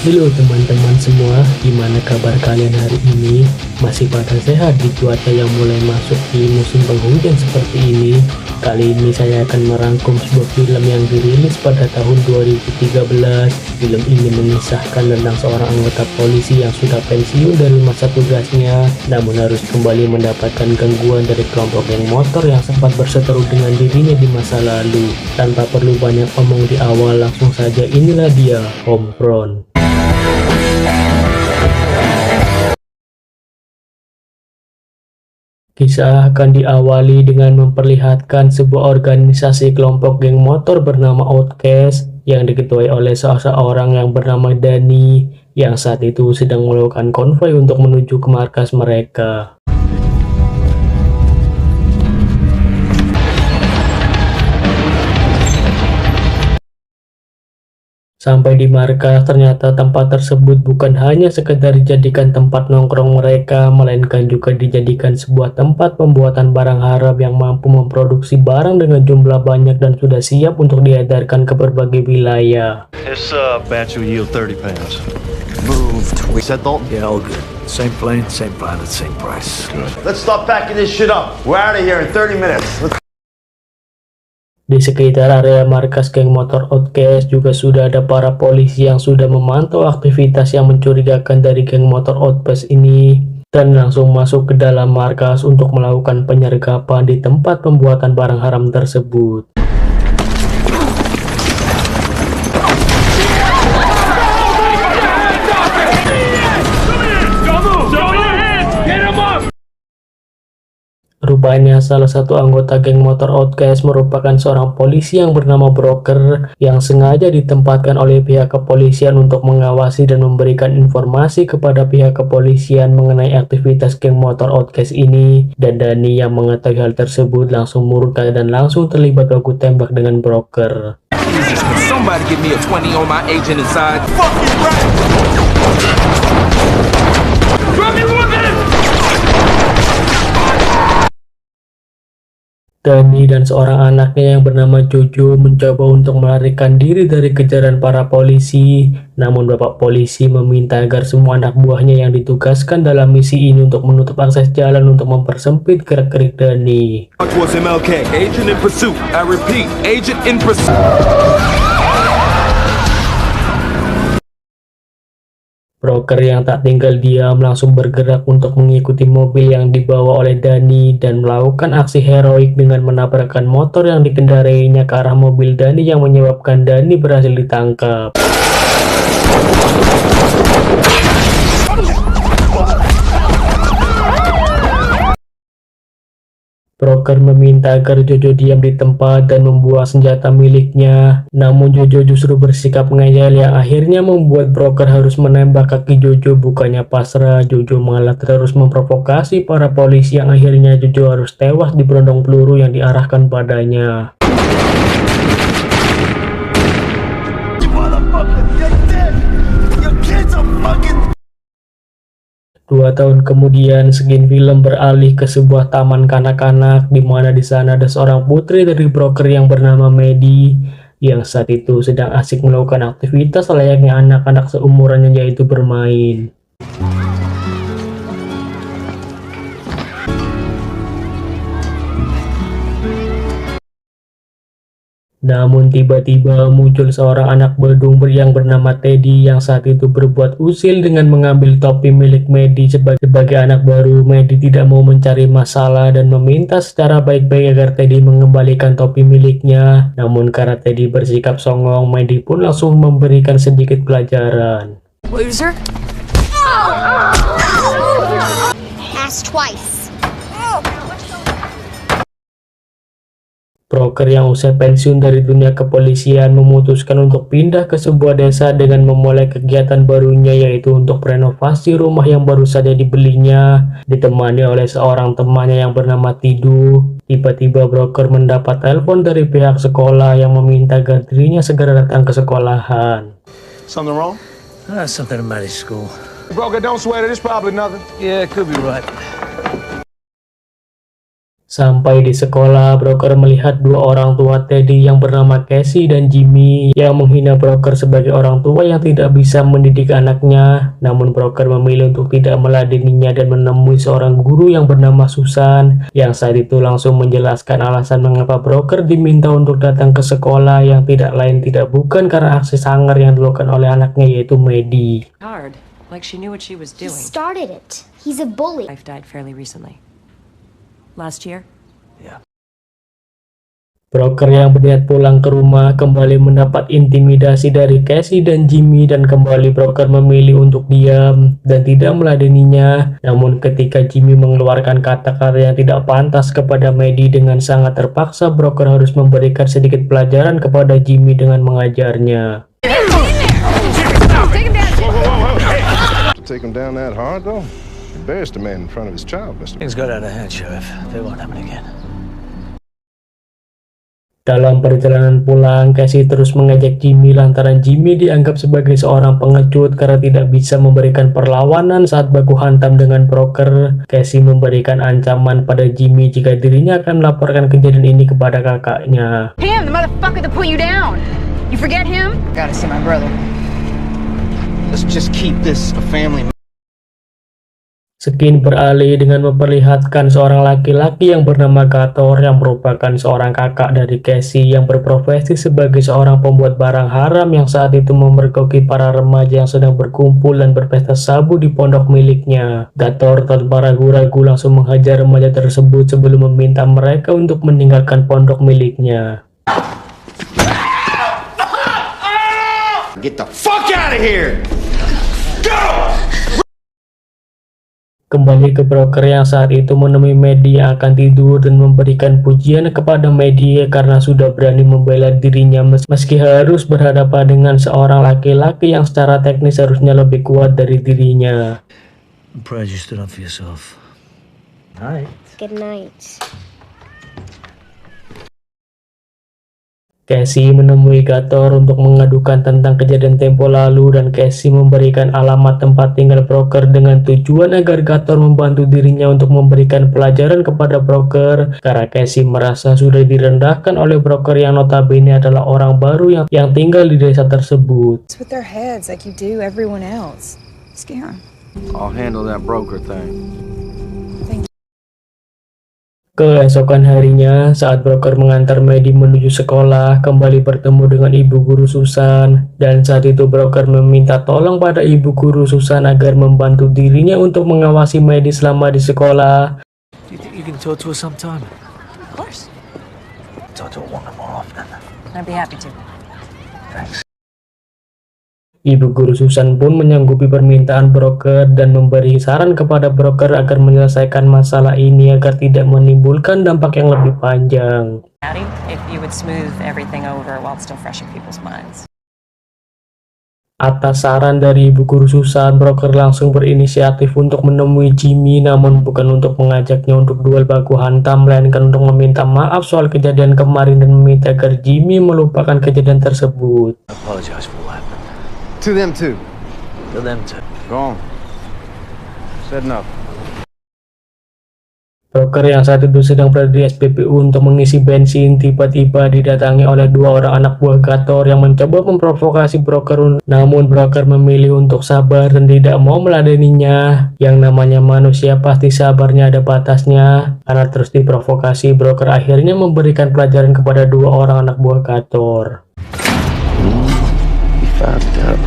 Halo teman-teman semua, gimana kabar kalian hari ini? Masih pada sehat di cuaca yang mulai masuk di musim penghujan seperti ini? Kali ini saya akan merangkum sebuah film yang dirilis pada tahun 2013. Film ini mengisahkan tentang seorang anggota polisi yang sudah pensiun dari masa tugasnya, namun harus kembali mendapatkan gangguan dari kelompok geng motor yang sempat berseteru dengan dirinya di masa lalu. Tanpa perlu banyak omong di awal, langsung saja inilah dia, Homefront. Kisah akan diawali dengan memperlihatkan sebuah organisasi kelompok geng motor bernama Outcast yang diketuai oleh seseorang yang bernama Dani yang saat itu sedang melakukan konvoi untuk menuju ke markas mereka. Sampai di markas, ternyata tempat tersebut bukan hanya sekedar dijadikan tempat nongkrong mereka, melainkan juga dijadikan sebuah tempat pembuatan barang haram yang mampu memproduksi barang dengan jumlah banyak dan sudah siap untuk diedarkan ke berbagai wilayah. This batch will yield 30 pounds. Moved. We Set Dalton? Yeah, all good. Same plane, same pilot, same price. Good. Let's start packing this shit up. We're out of here in 30 minutes. Di sekitar area markas geng motor Outcast juga sudah ada para polisi yang sudah memantau aktivitas yang mencurigakan dari geng motor Outcast ini dan langsung masuk ke dalam markas untuk melakukan penyergapan di tempat pembuatan barang haram tersebut. Rupanya salah satu anggota geng motor Outcast merupakan seorang polisi yang bernama Broker yang sengaja ditempatkan oleh pihak kepolisian untuk mengawasi dan memberikan informasi kepada pihak kepolisian mengenai aktivitas geng motor Outcast ini, dan Dani yang mengetahui hal tersebut langsung murka dan langsung terlibat baku tembak dengan Broker. Jesus, can somebody give me a 20 on my agent inside? Dani dan seorang anaknya yang bernama Jojo mencoba untuk melarikan diri dari kejaran para polisi, namun bapak polisi meminta agar semua anak buahnya yang ditugaskan dalam misi ini untuk menutup akses jalan untuk mempersempit gerak-gerik Dani. Towards MLK. Agent in pursuit. I repeat, agent in pursuit. Broker yang tak tinggal diam langsung bergerak untuk mengikuti mobil yang dibawa oleh Dani dan melakukan aksi heroik dengan menabrakkan motor yang dikendarainya ke arah mobil Dani yang menyebabkan Dani berhasil ditangkap. Broker meminta agar Jojo diam di tempat dan membuang senjata miliknya. Namun Jojo justru bersikap ngeyel yang akhirnya membuat Broker harus menembak kaki Jojo. Bukannya pasrah, Jojo malah terus memprovokasi para polisi yang akhirnya Jojo harus tewas di berondong peluru yang diarahkan padanya. 2 tahun kemudian, scene film beralih ke sebuah taman kanak-kanak di mana di sana ada seorang putri dari Broker yang bernama Maddie yang saat itu sedang asik melakukan aktivitas layaknya anak-anak seumurannya, yaitu bermain. Namun tiba-tiba muncul seorang anak bedung yang bernama Teddy yang saat itu berbuat usil dengan mengambil topi milik Maddie. Sebagai anak baru, Maddie tidak mau mencari masalah dan meminta secara baik-baik agar Teddy mengembalikan topi miliknya. Namun karena Teddy bersikap songong, Maddie pun langsung memberikan sedikit pelajaran. Loser. Pass twice. Broker yang usai pensiun dari dunia kepolisian memutuskan untuk pindah ke sebuah desa dengan memulai kegiatan barunya, yaitu untuk renovasi rumah yang baru saja dibelinya. Ditemani oleh seorang temannya yang bernama Tidu, tiba-tiba Broker mendapat telepon dari pihak sekolah yang meminta agar dirinya segera datang ke sekolahan. Something wrong? Something about his school. Broker, don't sweat it. It's probably nothing. Yeah, could be right. Sampai di sekolah, broker melihat dua orang tua Teddy yang bernama Casey dan Jimmy yang menghina broker sebagai orang tua yang tidak bisa mendidik anaknya. Namun broker memilih untuk tidak meladeninya dan menemui seorang guru yang bernama Susan yang saat itu langsung menjelaskan alasan mengapa broker diminta untuk datang ke sekolah yang tidak lain tidak bukan karena aksi sangar yang dilakukan oleh anaknya yaitu Maddie. Hard, like she knew what she was He doing. started it. He's a bully. Wife died fairly recently. Last year? Broker yang berniat pulang ke rumah kembali mendapat intimidasi dari Casey dan Jimmy dan kembali broker memilih untuk diam dan tidak meladeninya. Namun ketika Jimmy mengeluarkan kata-kata yang tidak pantas kepada Maddie dengan sangat terpaksa, broker harus memberikan sedikit pelajaran kepada Jimmy dengan mengajarnya. Take him down that hard, though? Embarrassed a man in front of his child, mister. Things got out of hand, Sheriff. They won't happen again. Dalam perjalanan pulang, Casey terus mengejek Jimmy lantaran Jimmy dianggap sebagai seorang pengecut karena tidak bisa memberikan perlawanan saat baku hantam dengan broker. Casey memberikan ancaman pada Jimmy jika dirinya akan melaporkan kejadian ini kepada kakaknya. Him, the motherfucker that put you down. You forget him? Gotta see my brother. Let's just keep this a family. Skin beralih dengan memperlihatkan seorang laki-laki yang bernama Gator yang merupakan seorang kakak dari Casey yang berprofesi sebagai seorang pembuat barang haram yang saat itu memergoki para remaja yang sedang berkumpul dan berpesta sabu di pondok miliknya. Gator tanpa ragu-ragu langsung menghajar remaja tersebut sebelum meminta mereka untuk meninggalkan pondok miliknya. Get the fuck out of here! Go! Kembali ke broker yang saat itu menemui Maddie yang akan tidur dan memberikan pujian kepada Maddie karena sudah berani membela dirinya meski harus berhadapan dengan seorang laki-laki yang secara teknis harusnya lebih kuat dari dirinya. I'm proud you stood up for yourself. Good night. Casey menemui Gator untuk mengadukan tentang kejadian tempo lalu dan Casey memberikan alamat tempat tinggal broker dengan tujuan agar Gator membantu dirinya untuk memberikan pelajaran kepada broker karena Casey merasa sudah direndahkan oleh broker yang notabene adalah orang baru yang tinggal di desa tersebut. With their heads like you do everyone else. Scare 'em. I'll handle that broker thing. Keesokan harinya, saat broker mengantar Maddie menuju sekolah, kembali bertemu dengan ibu guru Susan. Dan saat itu broker meminta tolong pada ibu guru Susan agar membantu dirinya untuk mengawasi Maddie selama di sekolah. Do you think you can talk to her sometime? Of course. Talk to her more often. I'd be happy to. Thanks. Ibu guru Susan pun menyanggupi permintaan broker dan memberi saran kepada broker agar menyelesaikan masalah ini agar tidak menimbulkan dampak yang lebih panjang. Howdy, if you would smooth everything over while it's still fresh in people's minds. Atas saran dari ibu guru Susan, broker langsung berinisiatif untuk menemui Jimmy, namun bukan untuk mengajaknya untuk duel baku hantam, melainkan untuk meminta maaf soal kejadian kemarin dan meminta agar Jimmy melupakan kejadian tersebut. I apologize for what happened. To them too. To them too. Go on. Said enough. Broker yang saat itu sedang berada di SPBU untuk mengisi bensin tiba-tiba didatangi oleh dua orang anak buah Gator yang mencoba memprovokasi broker, namun broker memilih untuk sabar dan tidak mau meladeninya. Yang namanya manusia pasti sabarnya ada batasnya. Karena terus diprovokasi, broker akhirnya memberikan pelajaran kepada dua orang anak buah Gator. Fucked up.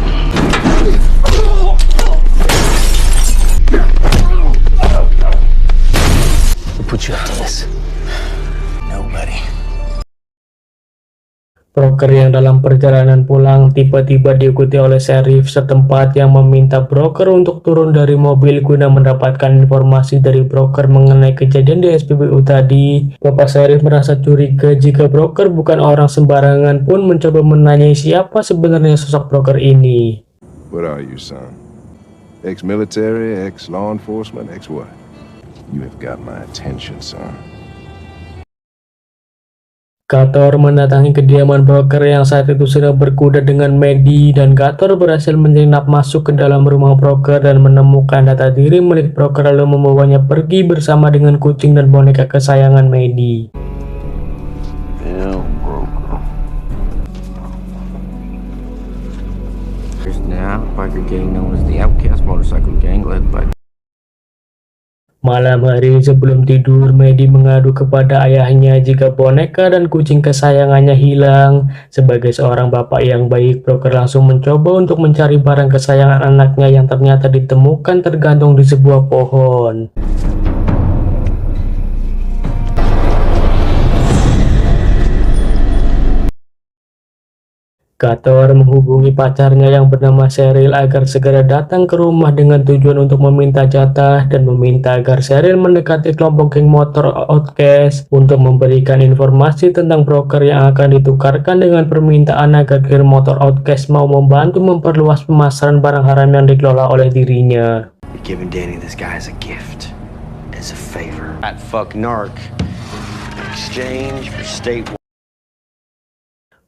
Who put you up to this? Nobody. Broker yang dalam perjalanan pulang tiba-tiba diikuti oleh sheriff setempat yang meminta broker untuk turun dari mobil guna mendapatkan informasi dari broker mengenai kejadian di SPBU tadi. Bapak sheriff merasa curiga jika broker bukan orang sembarangan pun mencoba menanyai siapa sebenarnya sosok broker ini. What are you, son? Ex-military, ex-law enforcement, ex-what? You have got my attention, son. Gator mendatangi kediaman broker yang saat itu sedang berkuda dengan Maddie, dan Gator berhasil menyelinap masuk ke dalam rumah broker dan menemukan data diri milik broker, lalu membawanya pergi bersama dengan kucing dan boneka kesayangan Maddie. Now, biker gang known as the Outcast Motorcycle Gang, led by Malam hari sebelum tidur, Maddie mengadu kepada ayahnya jika boneka dan kucing kesayangannya hilang. Sebagai seorang bapak yang baik, broker langsung mencoba untuk mencari barang kesayangan anaknya yang ternyata ditemukan tergantung di sebuah pohon. Gator menghubungi pacarnya yang bernama Cheryl agar segera datang ke rumah dengan tujuan untuk meminta jatah dan meminta agar Cheryl mendekati kelompok geng motor Outcast untuk memberikan informasi tentang broker yang akan ditukarkan dengan permintaan agar geng motor Outcast mau membantu memperluas pemasaran barang haram yang dikelola oleh dirinya. You're giving Danny this guy as a gift, as a favor. That fuck narc. In exchange for state.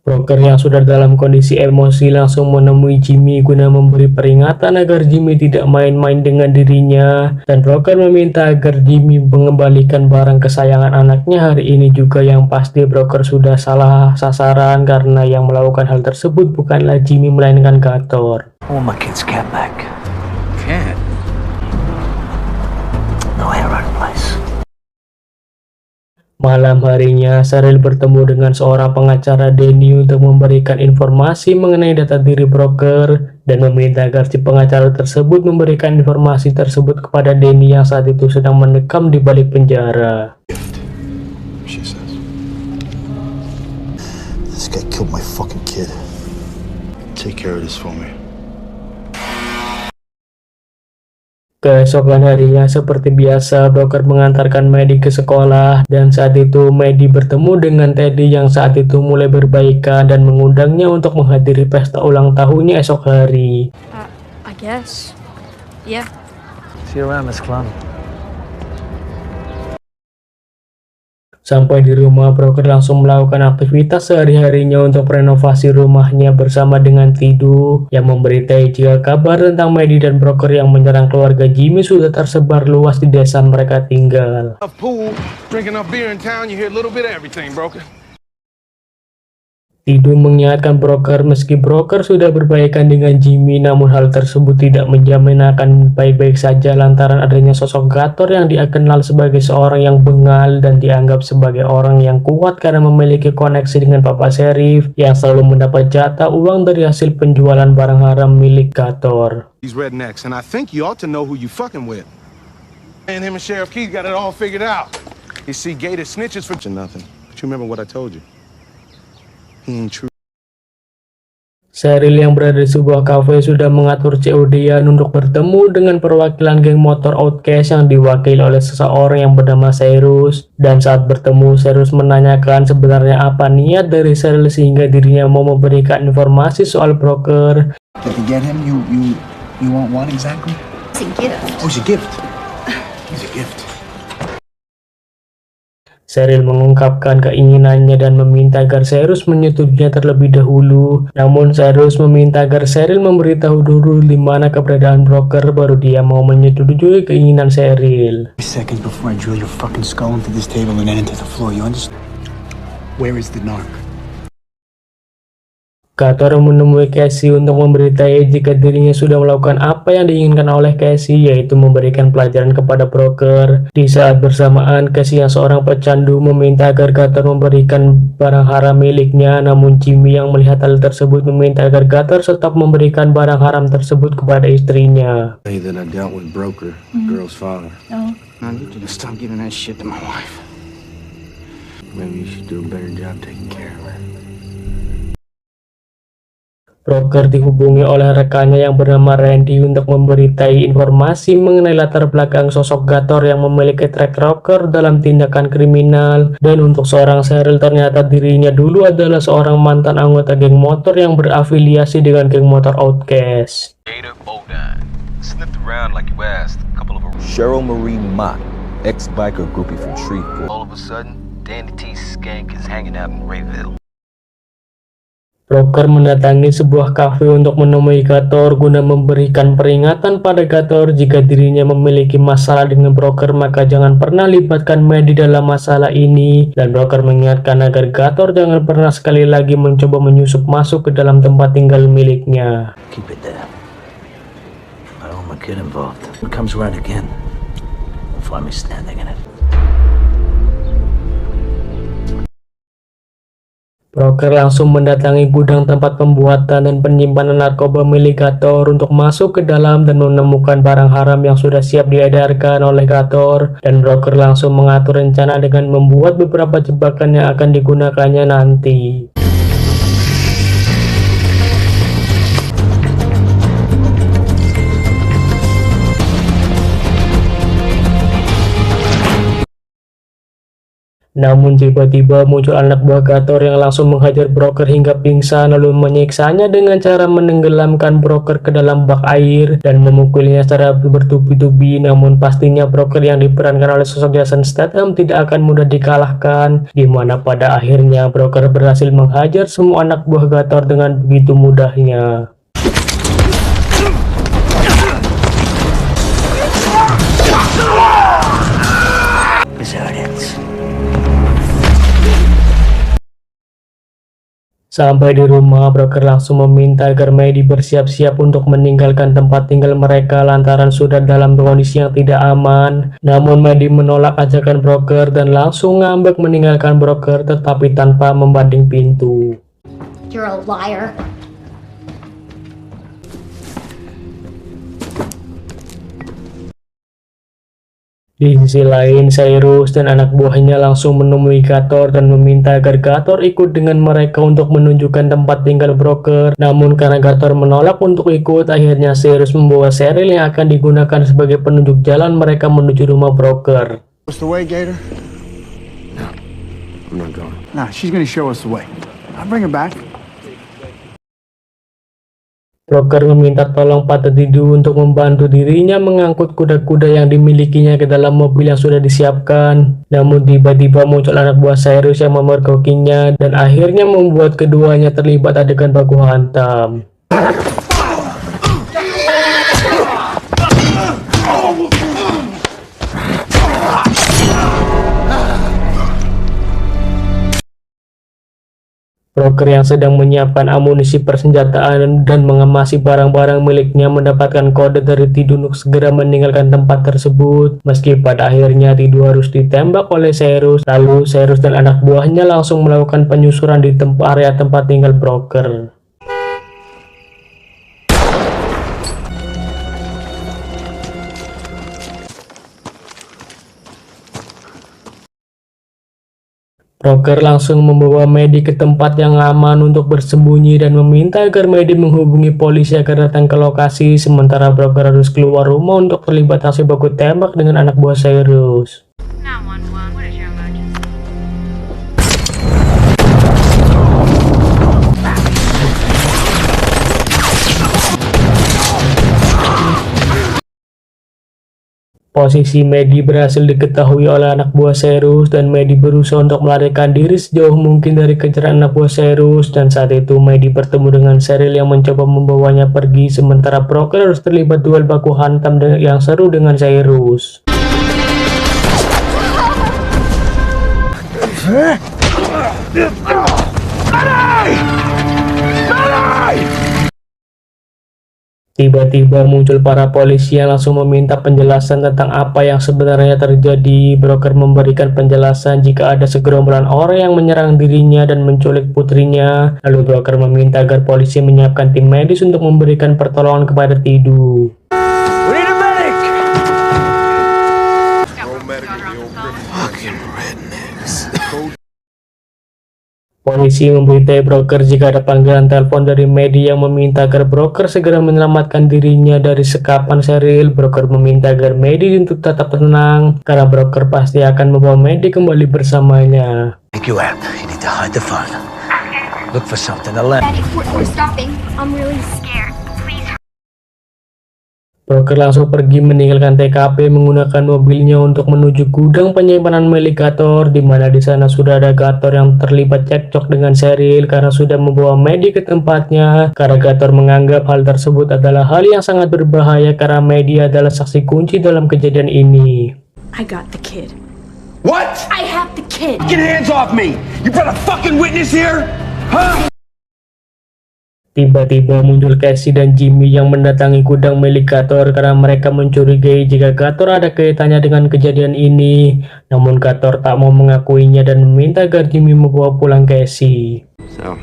Broker yang sudah dalam kondisi emosi langsung menemui Jimmy guna memberi peringatan agar Jimmy tidak main-main dengan dirinya, dan broker meminta agar Jimmy mengembalikan barang kesayangan anaknya hari ini juga. Yang pasti broker sudah salah sasaran karena yang melakukan hal tersebut bukanlah Jimmy melainkan Gator. I want my kid's cat back. Cat? No hair out of place. Malam harinya, Cheryl bertemu dengan seorang pengacara Danny untuk memberikan informasi mengenai data diri broker dan meminta agar si pengacara tersebut memberikan informasi tersebut kepada Danny yang saat itu sedang mendekam di balik penjara. She says. This guy killed my fucking kid. Take care of this for me. Keesokan harinya, seperti biasa, broker mengantarkan Maddie ke sekolah, dan saat itu Maddie bertemu dengan Teddy yang saat itu mulai berbaikan dan mengundangnya untuk menghadiri pesta ulang tahunnya esok hari. I guess. Yeah. See you around, Miss Clum. Sampai di rumah, broker langsung melakukan aktivitas sehari-harinya untuk renovasi rumahnya bersama dengan Tidu yang memberitahu jika kabar tentang Maddie dan broker yang menyerang keluarga Jimmy sudah tersebar luas di desa mereka tinggal. Tidu mengingatkan broker meski broker sudah berbaikan dengan Jimmy, namun hal tersebut tidak menjamin akan baik-baik saja lantaran adanya sosok Gator yang dikenal sebagai seorang yang bengal dan dianggap sebagai orang yang kuat karena memiliki koneksi dengan Papa Sheriff yang selalu mendapat jatah uang dari hasil penjualan barang haram milik Gator. These rednecks, and I think you ought to know who you fucking with. And him and Sheriff Keith got it all figured out. You see, Gator snitches for nothing. But you remember what I told you. Cheryl yang berada di sebuah kafe sudah mengatur COD-an untuk bertemu dengan perwakilan geng motor Outcast yang diwakili oleh seseorang yang bernama Cyrus. Dan saat bertemu, Cyrus menanyakan sebenarnya apa niat dari Cheryl sehingga dirinya mau memberikan informasi soal broker. Did you get him? You want what exactly? It's a gift. Oh, it's a gift. It's a gift. Cheryl mengungkapkan keinginannya dan meminta agar Cyrus menyetujuinya terlebih dahulu. Namun Cyrus meminta agar Cheryl memberitahu dulu di mana keberadaan broker baru dia mau menyetujui keinginan Cheryl. Seconds before I drill your fucking skull into this table and then into the floor. You understand? Where is the narc? Gator menemui Casey untuk memberitahu jika dirinya sudah melakukan apa yang diinginkan oleh Casey, yaitu memberikan pelajaran kepada broker. Di saat bersamaan, Casey yang seorang pecandu meminta agar Gator memberikan barang haram miliknya, namun Jimmy yang melihat hal tersebut meminta agar Gator tetap memberikan barang haram tersebut kepada istrinya. Hey, that I dealt with broker, girl's father. Oh. Now you need to stop giving that shit to my wife. Maybe you should do a better job taking care of her. Broker dihubungi oleh rekannya yang bernama Randy untuk memberitahu informasi mengenai latar belakang sosok Gator yang memiliki track record dalam tindakan kriminal. Dan untuk seorang Cheryl, ternyata dirinya dulu adalah seorang mantan anggota geng motor yang berafiliasi dengan geng motor Outcast. Cheryl Marie Mott, ex-biker groupie from Shreveport. All of a sudden, Danny T skank is hanging out in Rayville. Broker mendatangi sebuah kafe untuk menemui Gator guna memberikan peringatan pada Gator jika dirinya memiliki masalah dengan broker, maka jangan pernah libatkan Maddie dalam masalah ini. Dan broker mengingatkan agar Gator jangan pernah sekali lagi mencoba menyusup masuk ke dalam tempat tinggal miliknya. Keep it there. I don't want my kid involved. If it comes around again, you'll find me standing in it. Broker langsung mendatangi gudang tempat pembuatan dan penyimpanan narkoba milik Gator untuk masuk ke dalam dan menemukan barang haram yang sudah siap diedarkan oleh Gator. Dan broker langsung mengatur rencana dengan membuat beberapa jebakan yang akan digunakannya nanti. Namun tiba-tiba muncul anak buah Gator yang langsung menghajar broker hingga pingsan, lalu menyiksanya dengan cara menenggelamkan broker ke dalam bak air dan memukulnya secara bertubi-tubi. Namun pastinya broker yang diperankan oleh sosok Jason Statham tidak akan mudah dikalahkan, di mana pada akhirnya broker berhasil menghajar semua anak buah Gator dengan begitu mudahnya. Sampai di rumah, broker langsung meminta agar Maddie bersiap-siap untuk meninggalkan tempat tinggal mereka lantaran sudah dalam kondisi yang tidak aman. Namun Maddie menolak ajakan broker dan langsung ngambek meninggalkan broker tetapi tanpa membanding pintu. You're a liar. Di sisi lain, Cyrus dan anak buahnya langsung menemui Gator dan meminta agar Gator ikut dengan mereka untuk menunjukkan tempat tinggal broker. Namun karena Gator menolak untuk ikut, akhirnya Cyrus membawa Cheryl yang akan digunakan sebagai penunjuk jalan mereka menuju rumah broker. What's the way, Gator? No, I'm not going. Nah, she's gonna show us the way. I'll bring her back. Broker meminta tolong Pat Didu untuk membantu dirinya mengangkut kuda-kuda yang dimilikinya ke dalam mobil yang sudah disiapkan. Namun tiba-tiba muncul anak buah Cyrus yang memergokinya dan akhirnya membuat keduanya terlibat adegan baku hantam. Broker yang sedang menyiapkan amunisi persenjataan dan mengemasi barang-barang miliknya mendapatkan kode dari Tidu untuk segera meninggalkan tempat tersebut. Meski pada akhirnya Tidu harus ditembak oleh Cyrus, lalu Cyrus dan anak buahnya langsung melakukan penyusuran di area tempat tinggal broker. Broker langsung membawa Maddie ke tempat yang aman untuk bersembunyi dan meminta agar Maddie menghubungi polisi agar datang ke lokasi, sementara broker harus keluar rumah untuk terlibat aksi baku tembak dengan anak buah Cyrus. Posisi Maddie berhasil diketahui oleh anak buah Cyrus dan Maddie berusaha untuk melarikan diri sejauh mungkin dari kejaran anak buah Cyrus. Dan saat itu Maddie bertemu dengan Cheryl yang mencoba membawanya pergi, sementara broker harus terlibat duel baku hantam yang seru dengan Cyrus. Tiba-tiba muncul para polisi yang langsung meminta penjelasan tentang apa yang sebenarnya terjadi. Broker memberikan penjelasan jika ada segerombolan orang yang menyerang dirinya dan menculik putrinya. Lalu broker meminta agar polisi menyiapkan tim medis untuk memberikan pertolongan kepada Tidu. Polisi memberitahu broker jika ada panggilan telepon dari Maddie yang meminta agar broker segera menyelamatkan dirinya dari sekapan Cheryl. Broker meminta agar Maddie untuk tetap tenang karena broker pasti akan membawa Maddie kembali bersamanya. Take you out. You need to hide the phone. Look for something to let. Daddy, we're stopping. I'm really scared. Please. Broker langsung pergi meninggalkan TKP menggunakan mobilnya untuk menuju gudang penyimpanan milik Gator, di mana di sana sudah ada Gator yang terlibat cekcok dengan Cheryl karena sudah membawa Maddie ke tempatnya. Karena Gator menganggap hal tersebut adalah hal yang sangat berbahaya karena Maddie adalah saksi kunci dalam kejadian ini. I got the kid. What? I have the kid. Get hands off me! You brought a fucking witness here? Huh? Tiba-tiba muncul Casey dan Jimmy yang mendatangi gudang milik Gator karena mereka mencurigai jika Gator ada kaitannya dengan kejadian ini. Namun Gator tak mau mengakuinya dan meminta agar Jimmy membawa pulang Casey. So,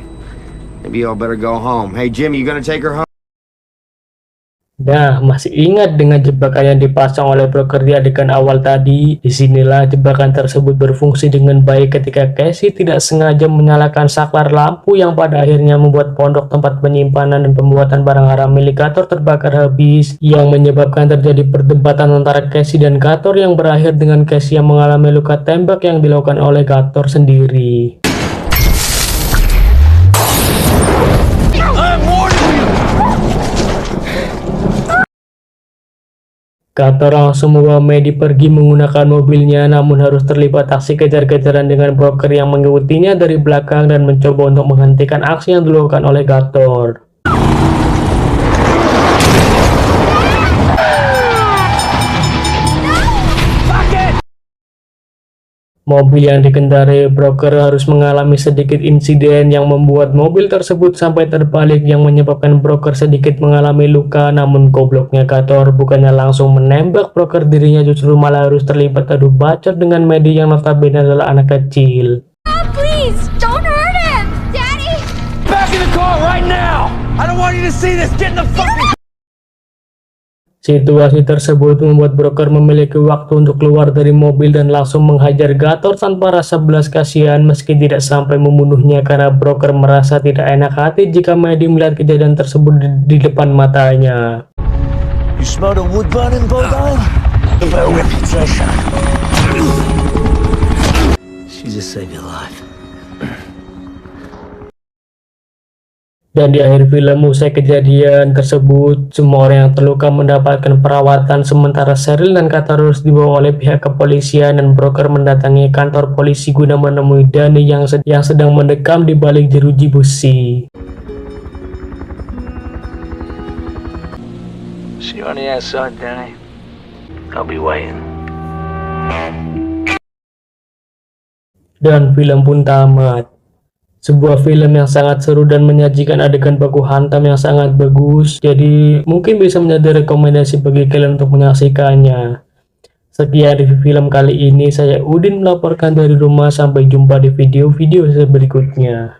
maybe y'all better go home. Hey, Jimmy, you gonna take her home? Nah, masih ingat dengan jebakan yang dipasang oleh broker di adegan awal tadi? Disinilah jebakan tersebut berfungsi dengan baik ketika Casey tidak sengaja menyalakan saklar lampu yang pada akhirnya membuat pondok tempat penyimpanan dan pembuatan barang haram milik Gator terbakar habis, yang menyebabkan terjadi perdebatan antara Casey dan Gator yang berakhir dengan Casey yang mengalami luka tembak yang dilakukan oleh Gator sendiri. Gator langsung membawa Maddie pergi menggunakan mobilnya, namun harus terlibat aksi kejar-kejaran dengan broker yang mengikutinya dari belakang dan mencoba untuk menghentikan aksi yang dilakukan oleh Gator. Mobil yang dikendarai broker harus mengalami sedikit insiden yang membuat mobil tersebut sampai terbalik yang menyebabkan broker sedikit mengalami luka, namun gobloknya Gator bukannya langsung menembak broker, dirinya justru malah harus terlibat adu bacot dengan Maddie yang notabene adalah anak kecil. Oh, please, don't hurt him! Daddy! Back in the car right now! I don't want you to see this! Get in the fucking... Situasi tersebut membuat broker memiliki waktu untuk keluar dari mobil dan langsung menghajar Gator tanpa rasa belas kasihan, meski tidak sampai membunuhnya karena broker merasa tidak enak hati jika Maddie melihat kejadian tersebut di depan matanya. You smell the wood burning, Bodine? The better reputation. She just saved your life. Dan di akhir film, usai kejadian tersebut, semua orang yang terluka mendapatkan perawatan, sementara Cheryl dan Gator harus dibawa oleh pihak kepolisian dan broker mendatangi kantor polisi guna menemui Danny yang sedang mendekam di balik jeruji besi. See you on the outside, Danny. I'll be waiting. Dan film pun tamat. Sebuah film yang sangat seru dan menyajikan adegan baku hantam yang sangat bagus, jadi mungkin bisa menjadi rekomendasi bagi kalian untuk menyaksikannya. Sekian review film kali ini, saya Udin melaporkan dari rumah, sampai jumpa di video-video berikutnya.